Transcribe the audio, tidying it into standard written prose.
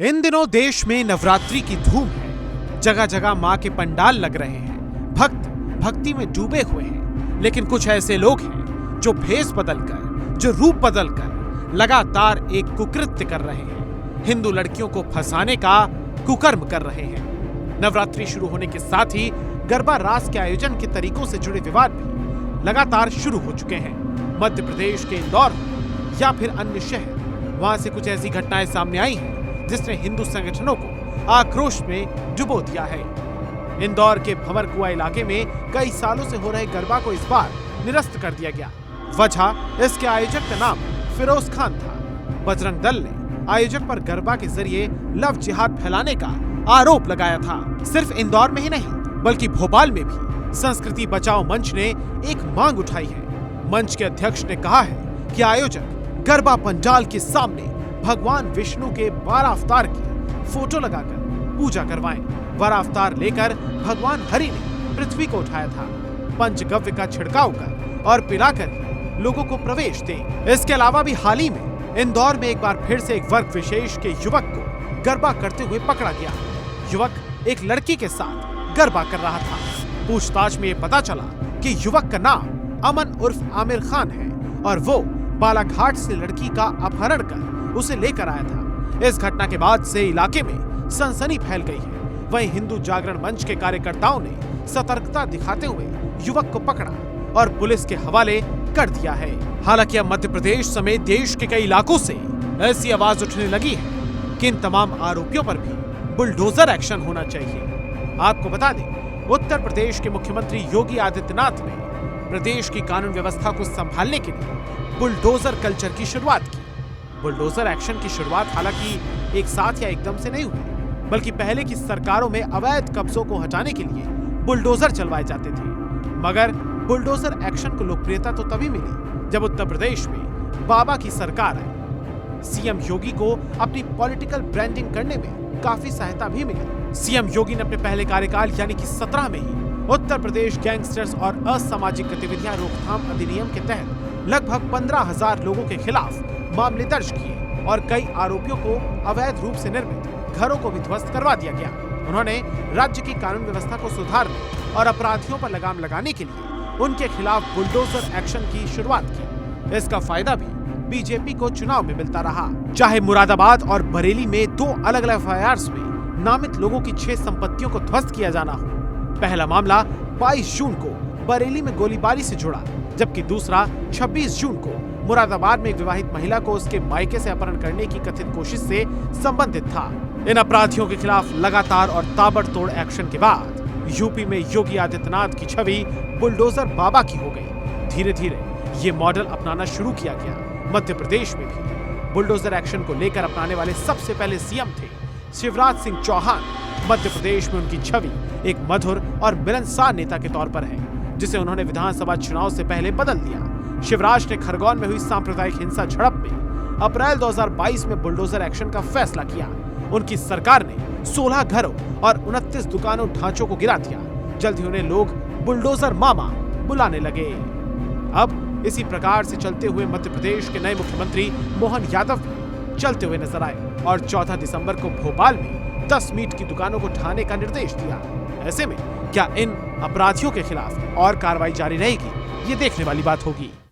इन दिनों देश में नवरात्रि की धूम है। जगह जगह मां के पंडाल लग रहे हैं। भक्त भक्ति में डूबे हुए हैं। लेकिन कुछ ऐसे लोग हैं जो भेष बदलकर, जो रूप बदलकर लगातार एक कुकृत्य कर रहे हैं। हिंदू लड़कियों को फंसाने का कुकर्म कर रहे हैं। नवरात्रि शुरू होने के साथ ही गरबा रास के आयोजन के तरीकों से जुड़े विवाद भी लगातार शुरू हो चुके हैं। मध्य प्रदेश के इंदौर या फिर अन्य शहर, वहां से कुछ ऐसी घटनाएं सामने आई हैं जिसने हिंदू संगठनों को आक्रोश में डुबो दिया है। इंदौर के भंवरकुआ इलाके में कई सालों से हो रहे गरबा को इस बार निरस्त कर दिया गया। वजह, इसके आयोजक का नाम फिरोज खान था। बजरंग दल ने आयोजक पर गरबा के जरिए लव जिहाद फैलाने का आरोप लगाया था। सिर्फ इंदौर में ही नहीं बल्कि भोपाल में भी संस्कृति बचाओ मंच ने एक मांग उठाई है। मंच के अध्यक्ष ने कहा है कि आयोजक गरबा पंडाल के सामने भगवान विष्णु के 12 अवतार की फोटो लगाकर पूजा करवाएं। 12 अवतार लेकर भगवान हरि ने पृथ्वी को उठाया था। पंचगव्य का छिड़काव कर और पिलाकर लोगों को प्रवेश दें। इसके अलावा भी हाल ही में इंदौर में एक बार फिर से एक वर्ग विशेष के युवक को गरबा करते हुए पकड़ा गया। युवक एक लड़की के साथ गरबा कर रहा था। पूछताछ में ये पता चला कि युवक का नाम अमन उर्फ आमिर खान है और वो बालाघाट से लड़की का अपहरण कर उसे लेकर आया था। इस घटना के बाद से इलाके में सनसनी फैल गई है। वहीं हिंदू जागरण मंच के कार्यकर्ताओं ने सतर्कता दिखाते हुए युवक को पकड़ा और पुलिस के हवाले कर दिया है। हालांकि अब मध्य प्रदेश समेत देश के कई इलाकों से ऐसी आवाज उठने लगी है कि इन तमाम आरोपियों पर भी बुलडोजर एक्शन होना चाहिए। आपको बता दें, उत्तर प्रदेश के मुख्यमंत्री योगी आदित्यनाथ ने प्रदेश की कानून व्यवस्था को संभालने के लिए बुलडोजर कल्चर की शुरुआत की। बुलडोजर एक्शन की शुरुआत हालांकि एक साथ या एकदम से नहीं हुई, बल्कि पहले की सरकारों में अवैध कब्जों को हटाने के लिए बुलडोजर चलवाए जाते थे। मगर बुलडोजर एक्शन को लोकप्रियता तो तभी मिली जब उत्तर प्रदेश में बाबा की सरकार आई। सीएम योगी को अपनी पॉलिटिकल ब्रांडिंग करने में काफी सहायता भी मिली। सीएम योगी ने अपने पहले कार्यकाल यानी कि 17 में ही उत्तर प्रदेश गैंगस्टर्स और असामाजिक गतिविधियां रोकथाम अधिनियम के तहत लगभग 15,000 लोगों के खिलाफ मामले दर्ज किए और कई आरोपियों को अवैध रूप से निर्मित घरों को भी ध्वस्त करवा दिया गया। उन्होंने राज्य की कानून व्यवस्था को सुधारने और अपराधियों पर लगाम लगाने के लिए उनके खिलाफ बुलडोजर एक्शन की शुरुआत की। इसका फायदा भी बीजेपी को चुनाव में मिलता रहा। चाहे मुरादाबाद और बरेली में 2 अलग-अलग एफआईआर्स में नामित लोगों की 6 संपत्तियों को ध्वस्त किया जाना हो। पहला मामला 22 जून को बरेली में गोलीबारी से जुड़ा, जबकि दूसरा 26 जून को मुरादाबाद में एक विवाहित महिला को उसके मायके से अपहरण करने की कथित कोशिश से संबंधित था। इन अपराधियों के खिलाफ लगातार और ताबड़तोड़ एक्शन के बाद यूपी में योगी आदित्यनाथ की छवि बुलडोजर बाबा की हो गई। धीरे धीरे ये मॉडल अपनाना शुरू किया गया। मध्य प्रदेश में भी बुलडोजर एक्शन को लेकर अपनाने वाले सबसे पहले सीएम थे शिवराज सिंह चौहान। मध्य प्रदेश में उनकी छवि एक मधुर और मिलनसार नेता के तौर पर है, जिसे उन्होंने विधानसभा चुनाव से पहले बदल दिया। शिवराज ने खरगोन में हुई सांप्रदायिक हिंसा झड़प में अप्रैल 2022 में बुलडोजर एक्शन का फैसला किया। उनकी सरकार ने 16 घरों और 29 दुकानों ढांचों को गिरा दिया। जल्द ही उन्हें लोग बुलडोजर मामा बुलाने लगे। अब इसी प्रकार से चलते हुए मध्य प्रदेश के नए मुख्यमंत्री मोहन यादव भी चलते हुए नजर आए और 14 दिसंबर को भोपाल में 10 मीट की दुकानों को ढाने का निर्देश दिया। ऐसे में क्या इन अपराधियों के खिलाफ और कार्रवाई जारी रहेगी, ये देखने वाली बात होगी।